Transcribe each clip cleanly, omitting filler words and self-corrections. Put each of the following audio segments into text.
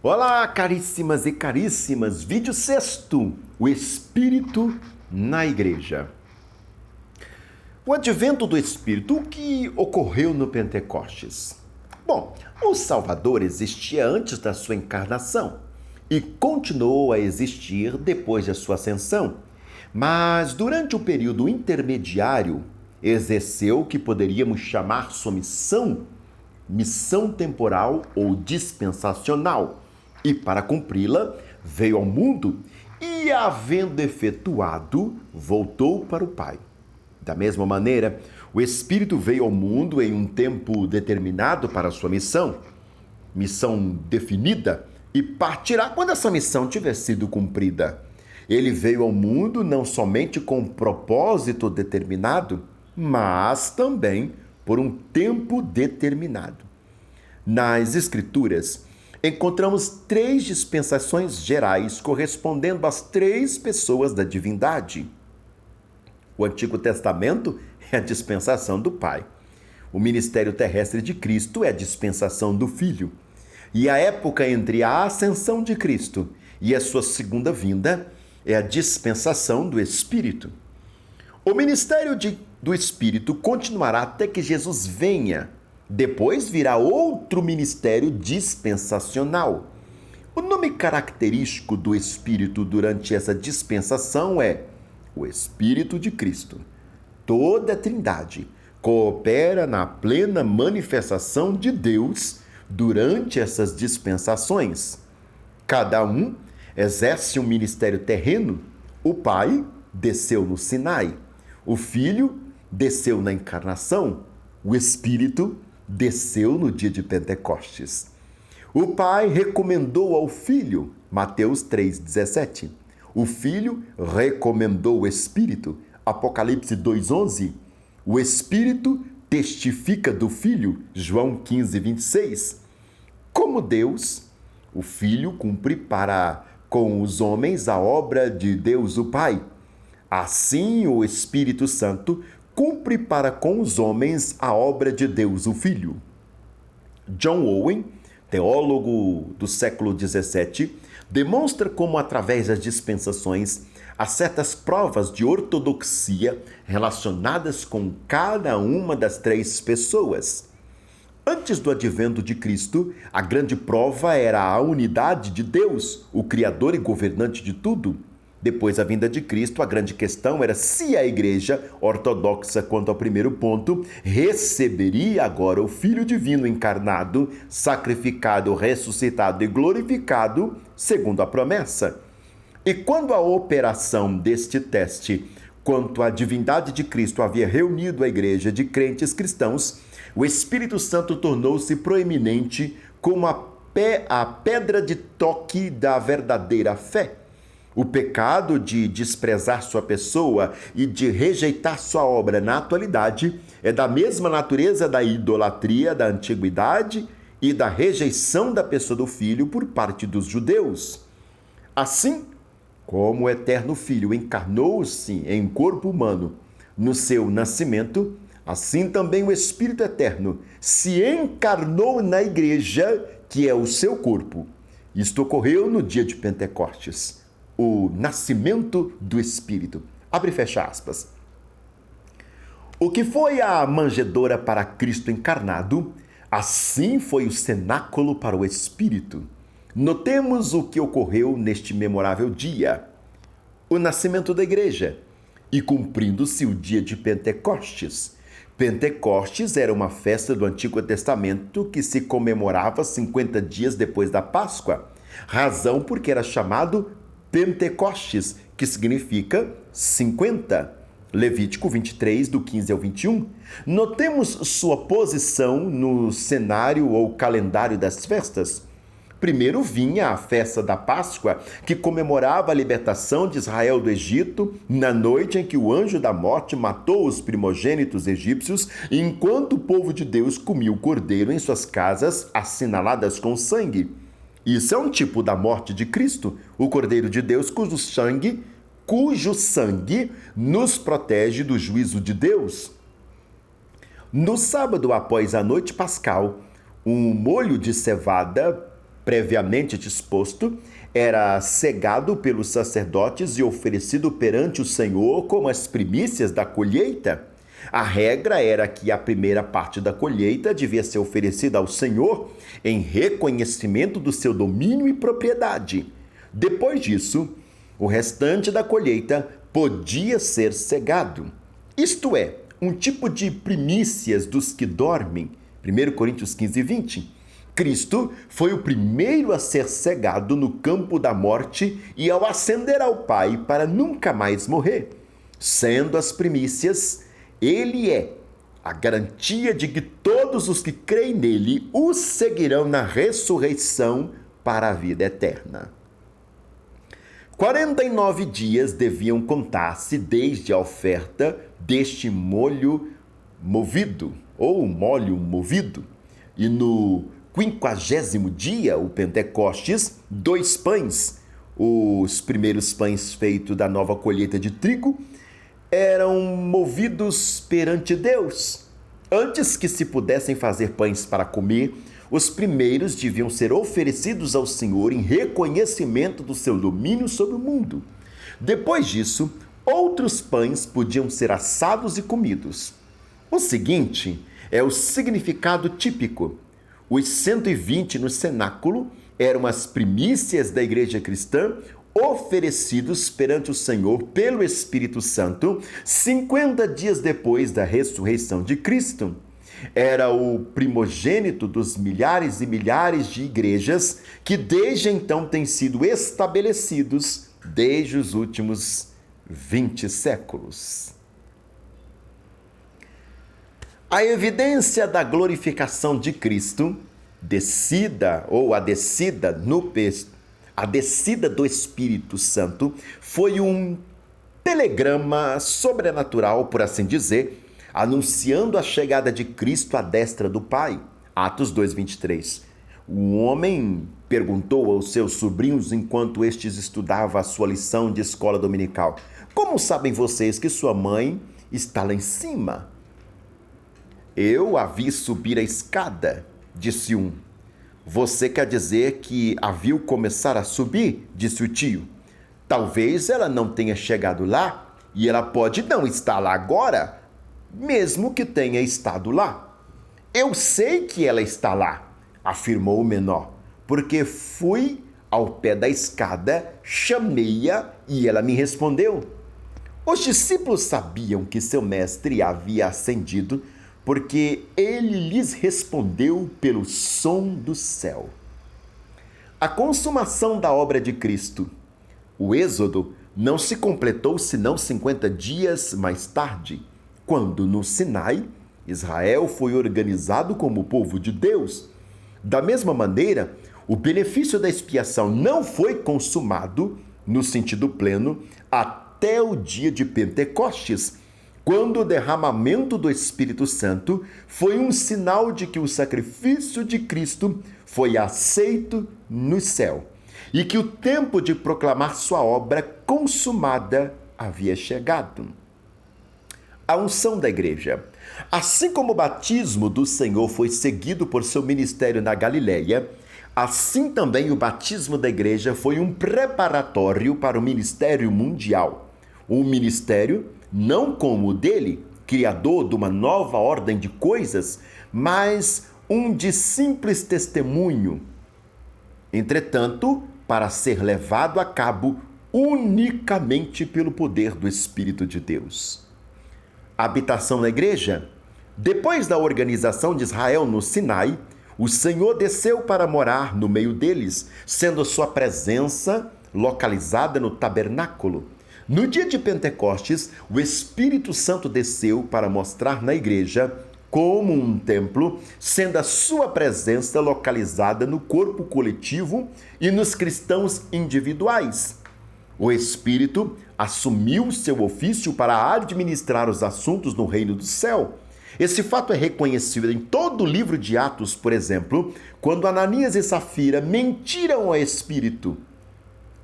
Olá, caríssimas e caríssimas, vídeo sexto, o Espírito na Igreja. O advento do Espírito, o que ocorreu no Pentecostes? Bom, o Salvador existia antes da sua encarnação e continuou a existir depois da sua ascensão, mas durante o período intermediário exerceu o que poderíamos chamar sua missão temporal ou dispensacional. E para cumpri-la, veio ao mundo e, havendo efetuado, voltou para o Pai. Da mesma maneira, o Espírito veio ao mundo em um tempo determinado para a sua missão definida, e partirá quando essa missão tiver sido cumprida. Ele veio ao mundo não somente com um propósito determinado, mas também por um tempo determinado. Nas Escrituras, encontramos 3 dispensações gerais correspondendo às 3 pessoas da divindade. O Antigo Testamento é a dispensação do Pai. O ministério terrestre de Cristo é a dispensação do Filho. E a época entre a ascensão de Cristo e a sua segunda vinda é a dispensação do Espírito. O ministério do Espírito continuará até que Jesus venha. Depois virá outro ministério dispensacional. O nome característico do Espírito durante essa dispensação é o Espírito de Cristo. Toda a Trindade coopera na plena manifestação de Deus durante essas dispensações. Cada um exerce um ministério terreno. O Pai desceu no Sinai. O Filho desceu na encarnação. O Espírito desceu no dia de Pentecostes. O Pai recomendou ao Filho, Mateus 3,17. O Filho recomendou o Espírito, Apocalipse 2,11. O Espírito testifica do Filho, João 15,26. Como Deus, o Filho cumpre para com os homens a obra de Deus o Pai. Assim, o Espírito Santo cumpre para com os homens a obra de Deus o Filho. John Owen, teólogo do século XVII, demonstra como, através das dispensações, há certas provas de ortodoxia relacionadas com cada uma das 3 pessoas. Antes do advento de Cristo, a grande prova era a unidade de Deus, o Criador e governante de tudo. Depois da vinda de Cristo, a grande questão era se a igreja, ortodoxa quanto ao primeiro ponto, receberia agora o Filho Divino encarnado, sacrificado, ressuscitado e glorificado, segundo a promessa. E quando a operação deste teste quanto à divindade de Cristo havia reunido a igreja de crentes cristãos, o Espírito Santo tornou-se proeminente como a pedra de toque da verdadeira fé. O pecado de desprezar sua pessoa e de rejeitar sua obra na atualidade é da mesma natureza da idolatria da antiguidade e da rejeição da pessoa do Filho por parte dos judeus. Assim, como o eterno Filho encarnou-se em corpo humano no seu nascimento, assim também o Espírito Eterno se encarnou na igreja, que é o seu corpo. Isto ocorreu no dia de Pentecostes. O nascimento do Espírito. Abre e fecha aspas. O que foi a manjedoura para Cristo encarnado, assim foi o cenáculo para o Espírito. Notemos o que ocorreu neste memorável dia. O nascimento da igreja. E cumprindo-se o dia de Pentecostes. Pentecostes era uma festa do Antigo Testamento que se comemorava 50 dias depois da Páscoa. Razão porque era chamado Pentecostes, que significa 50. Levítico 23, do 15 ao 21. Notemos sua posição no cenário ou calendário das festas. Primeiro vinha a festa da Páscoa, que comemorava a libertação de Israel do Egito, na noite em que o anjo da morte matou os primogênitos egípcios, enquanto o povo de Deus comia o cordeiro em suas casas, assinaladas com sangue. Isso é um tipo da morte de Cristo, o Cordeiro de Deus, cujo sangue nos protege do juízo de Deus. No sábado após a noite pascal, um molho de cevada previamente disposto, era cegado pelos sacerdotes e oferecido perante o Senhor como as primícias da colheita. A regra era que a primeira parte da colheita devia ser oferecida ao Senhor em reconhecimento do seu domínio e propriedade. Depois disso, o restante da colheita podia ser cegado. Isto é, um tipo de primícias dos que dormem. 1 Coríntios 15, 20. Cristo foi o primeiro a ser cegado no campo da morte e ao ascender ao Pai para nunca mais morrer. Sendo as primícias, ele é a garantia de que todos os que creem nele o seguirão na ressurreição para a vida eterna. 49 dias deviam contar-se desde a oferta deste molho movido, ou molho movido, e no 50º dia, o Pentecostes, 2 pães. Os primeiros pães feitos da nova colheita de trigo eram movidos perante Deus. Antes que se pudessem fazer pães para comer, os primeiros deviam ser oferecidos ao Senhor em reconhecimento do seu domínio sobre o mundo. Depois disso, outros pães podiam ser assados e comidos. O seguinte é o significado típico. Os 120 no cenáculo eram as primícias da igreja cristã oferecidos perante o Senhor pelo Espírito Santo 50 dias depois da ressurreição de Cristo. Era o primogênito dos milhares e milhares de igrejas que desde então têm sido estabelecidos desde os últimos 20 séculos. A evidência da glorificação de Cristo, a descida do Espírito Santo, foi um telegrama sobrenatural, por assim dizer, anunciando a chegada de Cristo à destra do Pai. Atos 2:23. O homem perguntou aos seus sobrinhos enquanto estes estudavam a sua lição de escola dominical: "Como sabem vocês que sua mãe está lá em cima?" "Eu a vi subir a escada", disse um. "Você quer dizer que a viu começar a subir?", disse o tio. "Talvez ela não tenha chegado lá e ela pode não estar lá agora, mesmo que tenha estado lá." "Eu sei que ela está lá", afirmou o menor, "porque fui ao pé da escada, chamei-a e ela me respondeu." Os discípulos sabiam que seu mestre havia ascendido porque ele lhes respondeu pelo som do céu. A consumação da obra de Cristo, o Êxodo, não se completou senão 50 dias mais tarde, quando no Sinai, Israel foi organizado como povo de Deus. Da mesma maneira, o benefício da expiação não foi consumado, no sentido pleno, até o dia de Pentecostes, quando o derramamento do Espírito Santo foi um sinal de que o sacrifício de Cristo foi aceito no céu e que o tempo de proclamar sua obra consumada havia chegado. A unção da igreja. Assim como o batismo do Senhor foi seguido por seu ministério na Galileia, assim também o batismo da igreja foi um preparatório para o ministério mundial. Um ministério não como o dele, criador de uma nova ordem de coisas, mas um de simples testemunho. Entretanto, para ser levado a cabo unicamente pelo poder do Espírito de Deus. A habitação na igreja. Depois da organização de Israel no Sinai, o Senhor desceu para morar no meio deles, sendo sua presença localizada no tabernáculo. No dia de Pentecostes, o Espírito Santo desceu para mostrar na igreja como um templo, sendo a sua presença localizada no corpo coletivo e nos cristãos individuais. O Espírito assumiu seu ofício para administrar os assuntos no reino do céu. Esse fato é reconhecido em todo o livro de Atos, por exemplo, quando Ananias e Safira mentiram ao Espírito,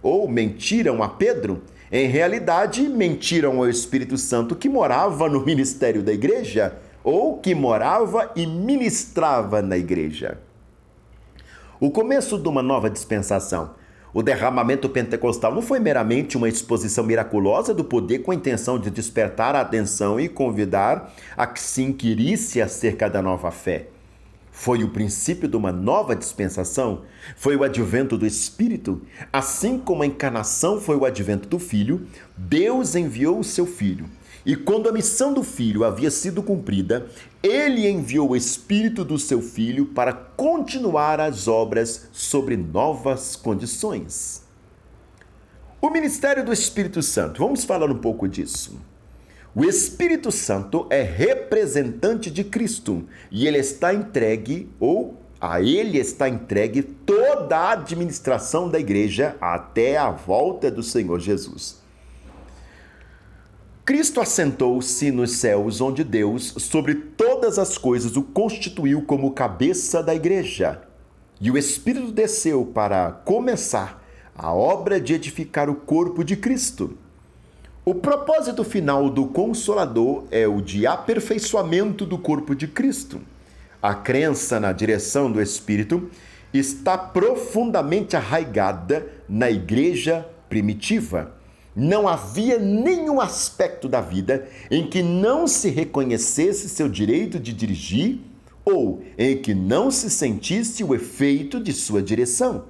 ou mentiram a Pedro. Em realidade, mentiram ao Espírito Santo que morava no ministério da igreja ou que morava e ministrava na igreja. o começo de uma nova dispensação. O derramamento pentecostal não foi meramente uma exposição miraculosa do poder com a intenção de despertar a atenção e convidar a que se inquirisse acerca da nova fé. Foi o princípio de uma nova dispensação, foi o advento do Espírito. Assim como a encarnação foi o advento do Filho, Deus enviou o seu Filho. E quando a missão do Filho havia sido cumprida, ele enviou o Espírito do seu Filho para continuar as obras sobre novas condições. O ministério do Espírito Santo, vamos falar um pouco disso. O Espírito Santo é representante de Cristo e ele está entregue, ou a ele está entregue toda a administração da igreja até a volta do Senhor Jesus. Cristo assentou-se nos céus, onde Deus, sobre todas as coisas, o constituiu como cabeça da igreja. E o Espírito desceu para começar a obra de edificar o corpo de Cristo. O propósito final do Consolador é o de aperfeiçoamento do corpo de Cristo. A crença na direção do Espírito está profundamente arraigada na igreja primitiva. Não havia nenhum aspecto da vida em que não se reconhecesse seu direito de dirigir ou em que não se sentisse o efeito de sua direção.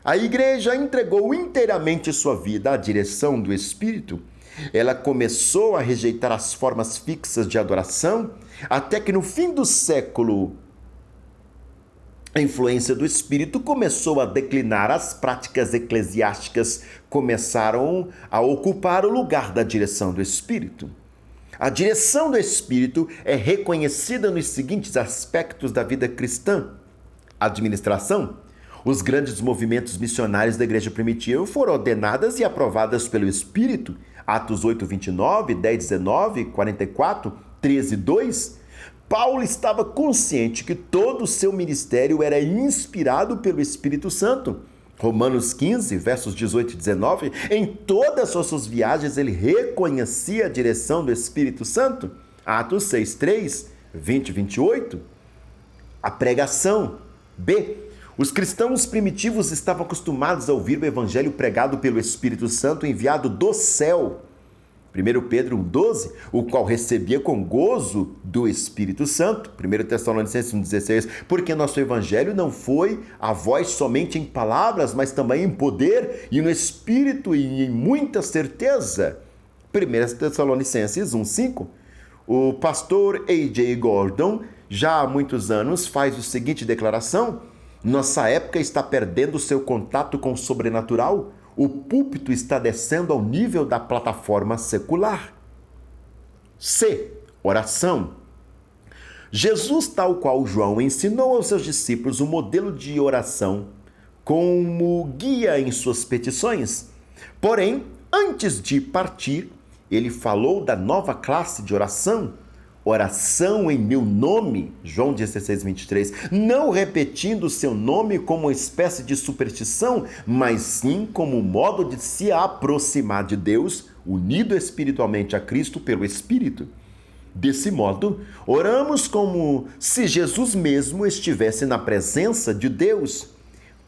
A igreja entregou inteiramente sua vida à direção do Espírito. Ela começou a rejeitar as formas fixas de adoração, até que no fim do século a influência do Espírito começou a declinar, as práticas eclesiásticas começaram a ocupar o lugar da direção do Espírito. A direção do Espírito é reconhecida nos seguintes aspectos da vida cristã: administração. Os grandes movimentos missionários da igreja primitiva foram ordenadas e aprovadas pelo Espírito. Atos 8, 29, 10, 19, 44, 13, 2. Paulo estava consciente que todo o seu ministério era inspirado pelo Espírito Santo. Romanos 15, versos 18 e 19, em todas as suas viagens ele reconhecia a direção do Espírito Santo. Atos 6, 3, 20 e 28. A pregação. B. Os cristãos primitivos estavam acostumados a ouvir o evangelho pregado pelo Espírito Santo enviado do céu. 1 Pedro 1,12, o qual recebia com gozo do Espírito Santo. 1 Tessalonicenses 1,16, porque nosso evangelho não foi a voz somente em palavras, mas também em poder e no Espírito e em muita certeza. 1 Tessalonicenses 1,5. O pastor A.J. Gordon, já há muitos anos, faz a seguinte declaração: nossa época está perdendo seu contato com o sobrenatural. O púlpito está descendo ao nível da plataforma secular. C. Oração. Jesus, tal qual João, ensinou aos seus discípulos um modelo de oração como guia em suas petições. Porém, antes de partir, ele falou da nova classe de oração, oração em meu nome, João 16, 23, não repetindo o seu nome como uma espécie de superstição, mas sim como um modo de se aproximar de Deus, unido espiritualmente a Cristo pelo Espírito. Desse modo, oramos como se Jesus mesmo estivesse na presença de Deus.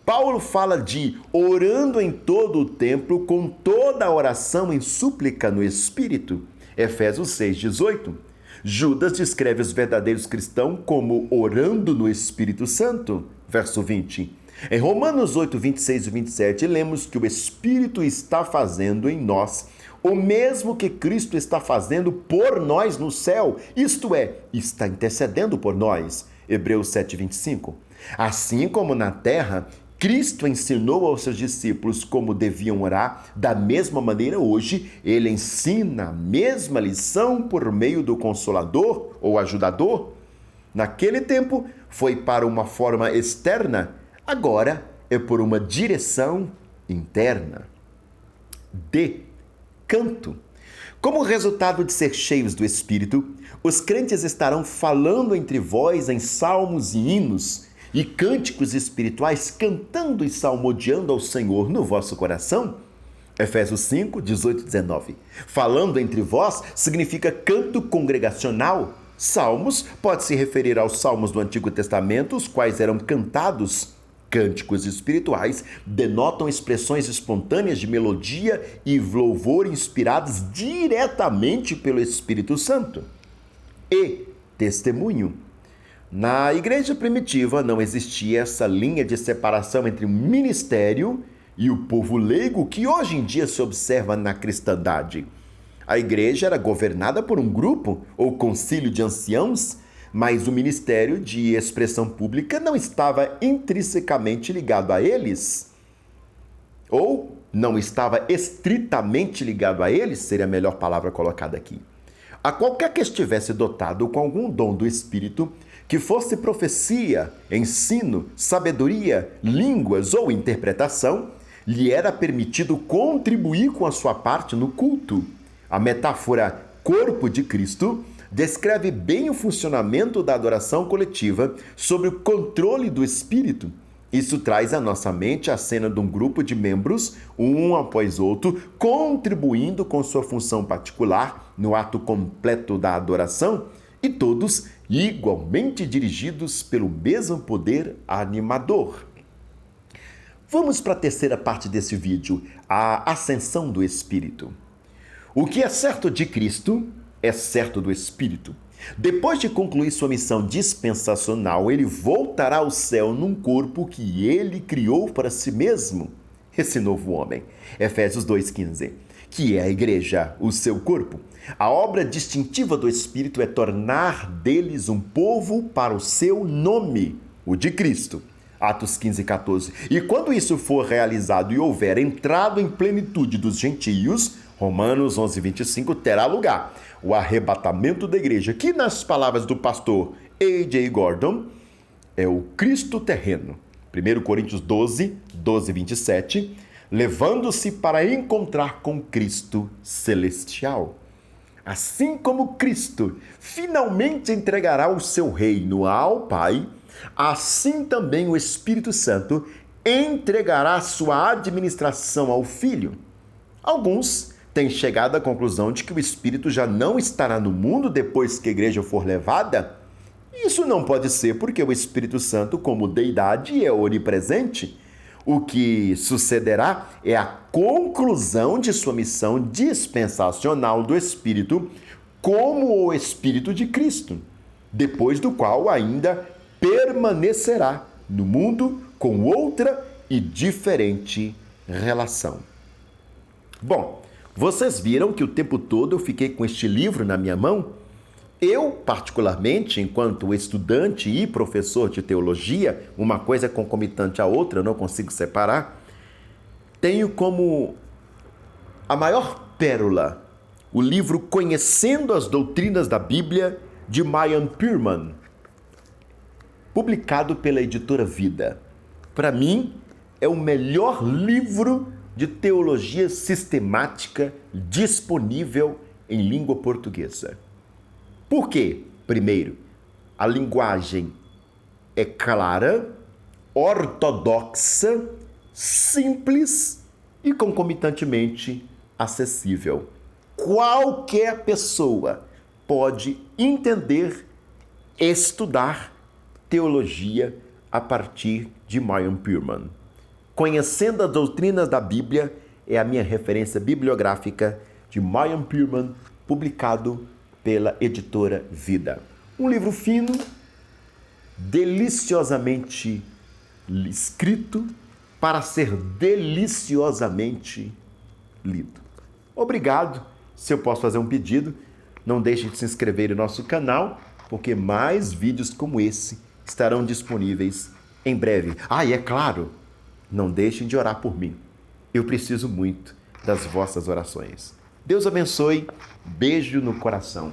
Paulo fala de orando em todo o templo com toda a oração em súplica no Espírito, Efésios 6, 18. Judas descreve os verdadeiros cristãos como orando no Espírito Santo, verso 20. Em Romanos 8, 26 e 27, lemos que o Espírito está fazendo em nós o mesmo que Cristo está fazendo por nós no céu, isto é, está intercedendo por nós, Hebreus 7, 25. Assim como na terra, Cristo ensinou aos seus discípulos como deviam orar, da mesma maneira hoje ele ensina a mesma lição por meio do Consolador ou Ajudador. Naquele tempo foi para uma forma externa, agora é por uma direção interna. D. Canto. Como resultado de ser cheios do Espírito, os crentes estarão falando entre vós em salmos e hinos e cânticos espirituais, cantando e salmodiando ao Senhor no vosso coração. Efésios 5, 18 e 19. Falando entre vós significa canto congregacional. Salmos pode se referir aos salmos do Antigo Testamento, os quais eram cantados Cânticos espirituais denotam expressões espontâneas de melodia e louvor inspirados diretamente pelo Espírito Santo. E testemunho. Na igreja primitiva não existia essa linha de separação entre o ministério e o povo leigo que hoje em dia se observa na cristandade. A igreja era governada por um grupo ou concílio de anciãos, mas o ministério de expressão pública não estava intrinsecamente ligado a eles. Ou não estava estritamente ligado a eles, seria a melhor palavra colocada aqui. A qualquer que estivesse dotado com algum dom do Espírito, que fosse profecia, ensino, sabedoria, línguas ou interpretação, lhe era permitido contribuir com a sua parte no culto. A metáfora corpo de Cristo descreve bem o funcionamento da adoração coletiva sob o controle do Espírito. Isso traz à nossa mente a cena de um grupo de membros, um após outro, contribuindo com sua função particular no ato completo da adoração, e todos igualmente dirigidos pelo mesmo poder animador. Vamos para a terceira parte desse vídeo, a ascensão do Espírito. O que é certo de Cristo é certo do Espírito. Depois de concluir sua missão dispensacional, ele voltará ao céu num corpo que ele criou para si mesmo, esse novo homem. Efésios 2,15. Que é a igreja, o seu corpo. A obra distintiva do Espírito é tornar deles um povo para o seu nome, o de Cristo. Atos 15,14. E quando isso for realizado e houver entrado em plenitude dos gentios, Romanos 11,25, terá lugar o arrebatamento da igreja, que nas palavras do pastor A.J. Gordon, é o Cristo terreno. 1 Coríntios 12:27, levando-se para encontrar com Cristo celestial. Assim como Cristo finalmente entregará o seu reino ao Pai, assim também o Espírito Santo entregará sua administração ao Filho. Alguns têm chegado à conclusão de que o Espírito já não estará no mundo depois que a igreja for levada. Isso não pode ser porque o Espírito Santo, como deidade, é onipresente. O que sucederá é a conclusão de sua missão dispensacional do Espírito como o Espírito de Cristo, depois do qual ainda permanecerá no mundo com outra e diferente relação. Bom, vocês viram que o tempo todo eu fiquei com este livro na minha mão? Eu, particularmente, enquanto estudante e professor de teologia, uma coisa é concomitante à outra, eu não consigo separar, tenho como a maior pérola o livro Conhecendo as Doutrinas da Bíblia, de Mayan Pearman, publicado pela editora Vida. Para mim, é o melhor livro de teologia sistemática disponível em língua portuguesa. Por quê? Primeiro, a linguagem é clara, ortodoxa, simples e concomitantemente acessível. Qualquer pessoa pode entender, estudar teologia a partir de Mayan Pearman. Conhecendo as Doutrinas da Bíblia é a minha referência bibliográfica de Mayan Pearman, publicado pela editora Vida. Um livro fino, deliciosamente escrito para ser deliciosamente lido. Obrigado. Se eu posso fazer um pedido, não deixe de se inscrever no nosso canal, porque mais vídeos como esse estarão disponíveis em breve. E é claro, não deixem de orar por mim. Eu preciso muito das vossas orações. Deus abençoe. Beijo no coração.